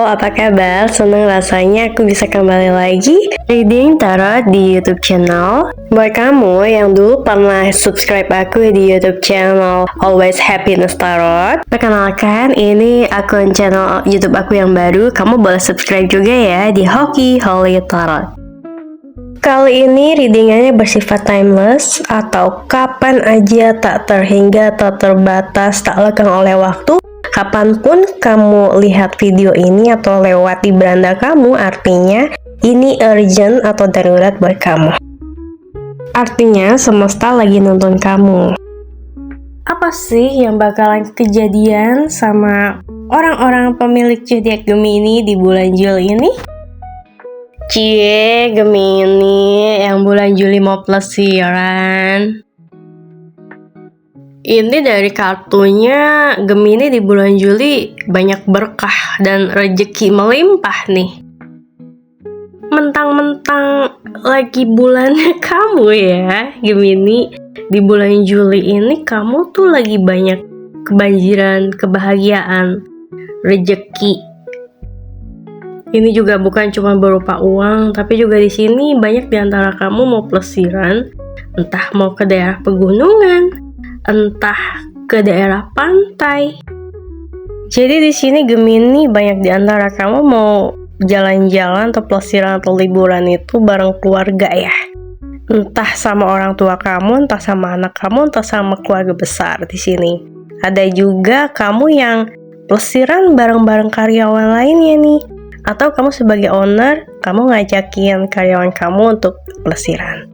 apa kabar? Senang rasanya aku bisa kembali lagi reading tarot di YouTube channel. Buat kamu yang dulu pernah subscribe aku di YouTube channel Always Happiness Tarot, perkenalkan ini akun channel YouTube aku yang baru. Kamu boleh subscribe juga ya di Hoki Holy Tarot. Kali ini readingannya bersifat timeless atau kapan aja, tak terhingga, tak terbatas, tak lekang oleh waktu. Kapanpun kamu lihat video ini atau lewat di beranda kamu, artinya ini urgent atau darurat buat kamu. Artinya semesta lagi nonton kamu. Apa sih yang bakalan kejadian sama orang-orang pemilik zodiak Gemini di bulan Juli ini? Cie, Gemini yang bulan Juli mau plesiran. Ini dari kartunya, Gemini di bulan Juli banyak berkah dan rezeki melimpah nih. Mentang-mentang lagi bulannya kamu ya, Gemini. Di bulan Juli ini kamu tuh lagi banyak kebanjiran, kebahagiaan, rezeki. Ini juga bukan cuma berupa uang, tapi juga di sini banyak di antara kamu mau plesiran, entah mau ke daerah pegunungan, entah ke daerah pantai. Jadi di sini Gemini banyak di antara kamu mau jalan-jalan atau plesiran atau liburan itu bareng keluarga ya. Entah sama orang tua kamu, entah sama anak kamu, entah sama keluarga besar di sini. Ada juga kamu yang plesiran bareng-bareng karyawan lainnya nih. Atau kamu sebagai owner, kamu ngajakin karyawan kamu untuk plesiran.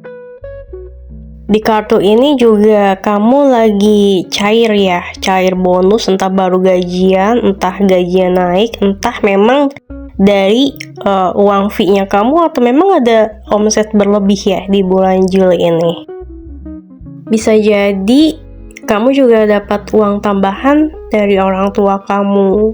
Di kartu ini juga kamu lagi cair ya, cair bonus, entah baru gajian, entah gajian naik, entah memang dari uang fee-nya kamu atau memang ada omset berlebih ya di bulan Juli ini. Bisa jadi kamu juga dapat uang tambahan dari orang tua kamu.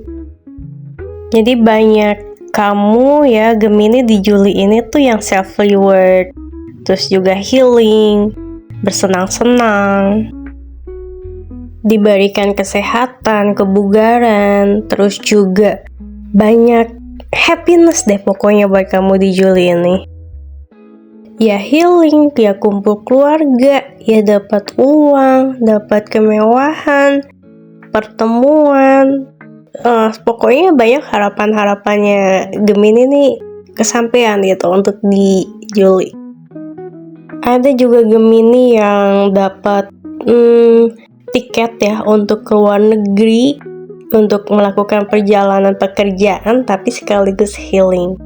Jadi banyak kamu ya Gemini di Juli ini tuh yang self reward, terus juga healing, bersenang-senang, diberikan kesehatan, kebugaran, terus juga banyak happiness deh pokoknya buat kamu di Juli ini. Ya healing, ya kumpul keluarga, ya dapat uang, dapat kemewahan, pertemuan, pokoknya banyak harapan-harapannya Gemini nih kesampaian gitu untuk di Juli. Ada juga Gemini yang dapat tiket ya untuk ke luar negeri untuk melakukan perjalanan pekerjaan tapi sekaligus healing.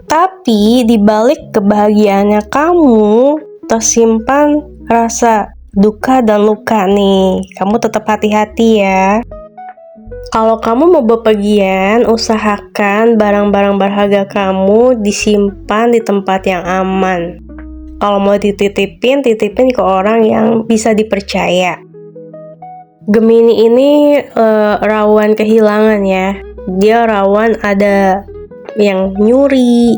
Tapi di balik kebahagiaannya kamu tersimpan rasa duka dan luka nih. Kamu tetap hati-hati ya. Kalau kamu mau bepergian, usahakan barang-barang berharga kamu disimpan di tempat yang aman. Kalau mau dititipin ke orang yang bisa dipercaya. Gemini ini rawan kehilangan ya. Dia rawan ada yang nyuri,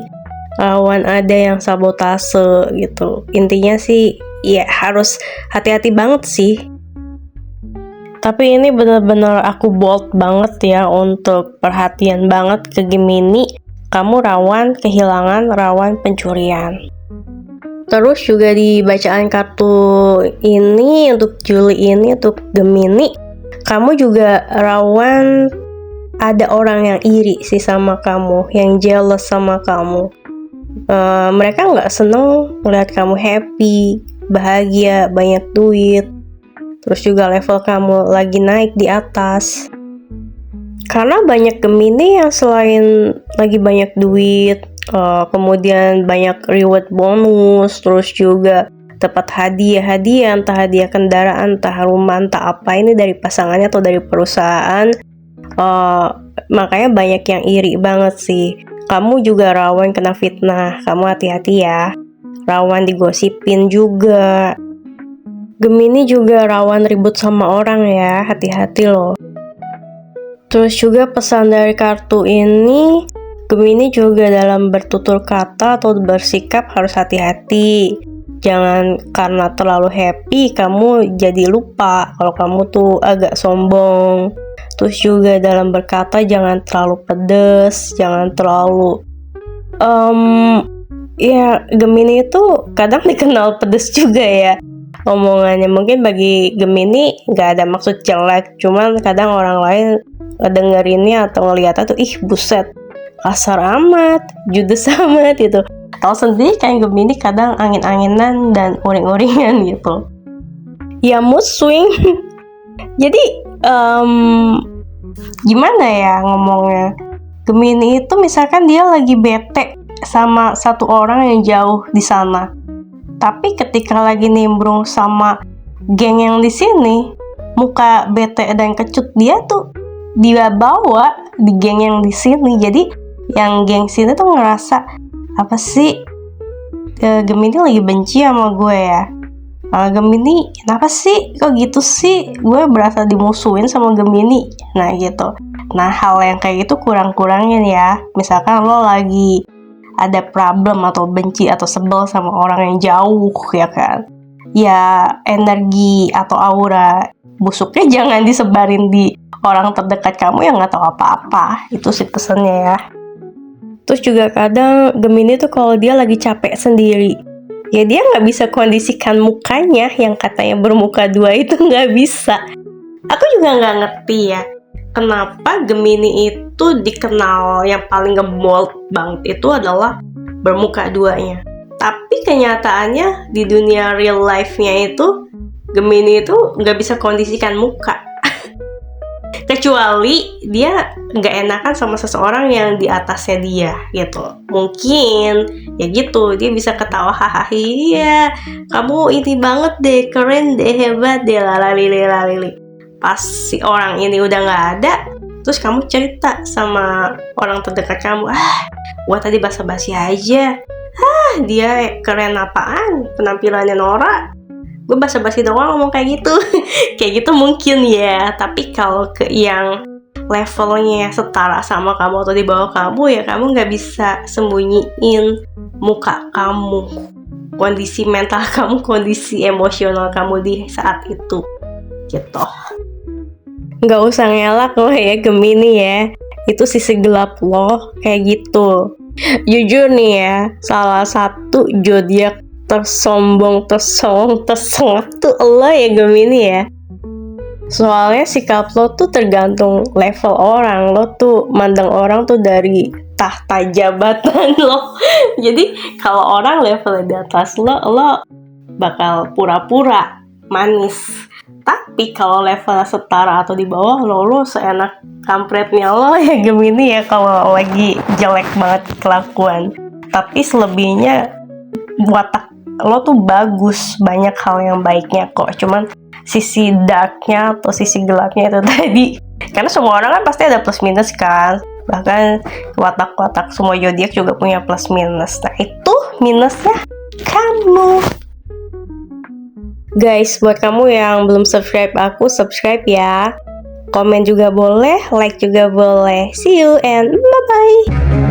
rawan ada yang sabotase gitu. Intinya sih ya harus hati-hati banget sih. Tapi ini benar-benar aku bold banget ya untuk perhatian banget ke Gemini. Kamu rawan kehilangan, rawan pencurian. Terus juga di bacaan kartu ini untuk Juli ini untuk Gemini, kamu juga rawan ada orang yang iri sih sama kamu, yang jealous sama kamu. Mereka nggak seneng melihat kamu happy, bahagia, banyak duit. Terus juga level kamu lagi naik di atas. Karena banyak Gemini yang selain lagi banyak duit, kemudian banyak reward bonus, terus juga dapat hadiah-hadiah, entah hadiah kendaraan, entah rumah, entah apa ini dari pasangannya atau dari perusahaan. Makanya banyak yang iri banget sih. Kamu juga rawan kena fitnah, kamu hati-hati ya. Rawan digosipin juga. Gemini juga rawan ribut sama orang ya, hati-hati loh. Terus juga pesan dari kartu ini, Gemini juga dalam bertutur kata atau bersikap harus hati-hati. Jangan karena terlalu happy kamu jadi lupa kalau kamu tuh agak sombong. Terus juga dalam berkata jangan terlalu pedes, jangan terlalu ya Gemini itu kadang dikenal pedes juga ya omongannya. Mungkin bagi Gemini nggak ada maksud jelek, cuman kadang orang lain dengerinnya atau ngeliatnya tuh buset kasar amat, judes amat gitu. Tahu sendiri kan Gemini kadang angin-anginan dan uring-uringan gitu. Ya mood swing. Jadi gimana ya ngomongnya, Gemini itu misalkan dia lagi bete sama satu orang yang jauh di sana, tapi ketika lagi nimbrung sama geng yang di sini, muka bete dan kecut dia tuh dia bawa di geng yang di sini. Jadi yang geng sini tuh ngerasa apa sih, Gemini lagi benci sama gue ya. Gemini kenapa sih kok gitu sih, gue berasa dimusuhin sama Gemini. Nah gitu. Nah hal yang kayak gitu kurang-kurangin ya. Misalkan lo lagi ada problem atau benci atau sebel sama orang yang jauh ya kan, ya energi atau aura busuknya jangan disebarin di orang terdekat kamu yang nggak tahu apa-apa. Itu sih pesannya ya. Terus juga kadang Gemini tuh kalau dia lagi capek sendiri, ya dia nggak bisa kondisikan mukanya yang katanya bermuka dua itu nggak bisa. Aku juga nggak ngerti ya, kenapa Gemini itu dikenal yang paling nge-bold banget itu adalah bermuka duanya. Tapi kenyataannya di dunia real life-nya itu Gemini itu nggak bisa kondisikan muka. Kecuali dia nggak enakan sama seseorang yang di atasnya dia gitu. Mungkin ya gitu, dia bisa ketawa hahaha, iya kamu ini banget deh, keren deh, hebat deh, lalali. Pas si orang ini udah nggak ada, terus kamu cerita sama orang terdekat kamu, gua tadi basa-basi aja, dia keren apaan, penampilannya norak, gue basa-basi doang ngomong kayak gitu. Kayak gitu mungkin ya. Tapi kalau ke yang levelnya setara sama kamu atau di bawah kamu, ya kamu nggak bisa sembunyiin muka kamu, kondisi mental kamu, kondisi emosional kamu di saat itu gitu. Nggak usah ngelak loh ya Gemini ya, itu sisi gelap loh kayak gitu. Jujur nih ya, salah satu zodiak tersombong tuh lo ya Gemini ya. Soalnya sikap lo tuh tergantung level orang. Lo tuh mandang orang tuh dari tahta jabatan lo. Jadi kalau orang levelnya di atas lo bakal pura-pura manis. Tapi kalau levelnya setara atau di bawah lo seenak kampretnya lo ya Gemini ya kalau lagi jelek banget kelakuan. Tapi selebihnya watak lo tuh bagus, banyak hal yang baiknya kok. Cuman sisi darknya atau sisi gelapnya itu tadi, karena semua orang kan pasti ada plus minus kan. Bahkan watak-watak semua zodiak juga punya plus minus. Nah itu minusnya kamu. Guys, buat kamu yang belum subscribe aku, subscribe ya. Komen juga boleh, like juga boleh. See you and bye-bye.